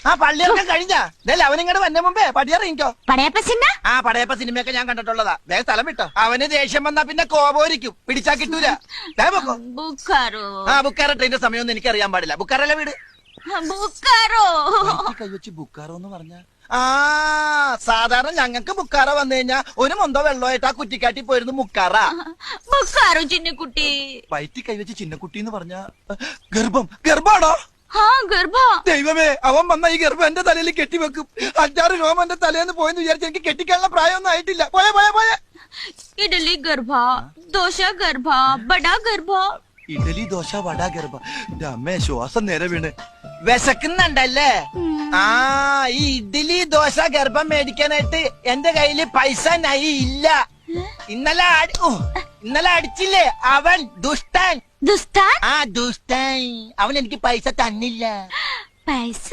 ആ പള്ളിയൊക്കെ കഴിഞ്ഞാ അവനിങ്ങോട്ട് വന്ന മുമ്പേ പടിയറിയിക്കോ. പടയപ്പ സിനിമ? ആ പടയപ്പ സിനിമയൊക്കെ ഞാൻ കണ്ടിട്ടുള്ളതാ. വേഗം സ്ഥലം വിട്ടോ. അവന് ദേഷ്യം വന്നാ പിന്നെ കോപോരിക്കും, പിടിച്ചാ കിട്ടൂല. ബുക്കാറോ? ആ ബുക്കാറ ട്രെയിന്റെ സമയമൊന്നും എനിക്ക് അറിയാൻ പാടില്ല. ബുക്കാറല്ലേ വീട്? ബുക്കാറോ കൈവച്ച് ബുക്കാറോ എന്ന് പറഞ്ഞ ആ സാധാരണ ഞങ്ങക്ക് ബുക്കാറ വന്നു കഴിഞ്ഞാ ഒരു മൊന്തോ വെള്ളമായിട്ട് ആ കുറ്റിക്കാട്ടി പോയിരുന്നു മുക്കാറ. ബുക്കാറോ ചിന്നക്കുട്ടി? വയറ്റി കൈവച്ച് ചിന്നക്കുട്ടി എന്ന് പറഞ്ഞ ഗർഭാണോ? ദൈവമേ, അവൻ വന്ന ഈ ഗർഭം എന്റെ തലയിൽ കെട്ടിവെക്കും. 5-6 രോമം എന്റെ തലേന്ന് പോയെന്ന് വിചാരിച്ച് എനിക്ക് കെട്ടിക്കാനുള്ള പ്രായമൊന്നും ആയിട്ടില്ല. പോയ പോയ പോയ ഇഡലി ഗർഭ, ദോശ ഗർഭ, ബട ഗർഭ. ഇഡലി ദോശ വട ഗർഭ. അമ്മേ ശ്വാസം നേരെ വീണ്. വിശക്കുന്നുണ്ടല്ലേ? ആ ഈ ഇഡലി ദോശ ഗർഭം മേടിക്കാനായിട്ട് എന്റെ കയ്യില് പൈസ നൈ ഇല്ല. ഇന്നലെ അടിച്ചില്ലേ അവൻ ദുഷ്ടൻ. ദുഷ്ടൻ? ആ ദുഷ്ടൻ അവൻ എനിക്ക് പൈസ തന്നില്ല. പൈസ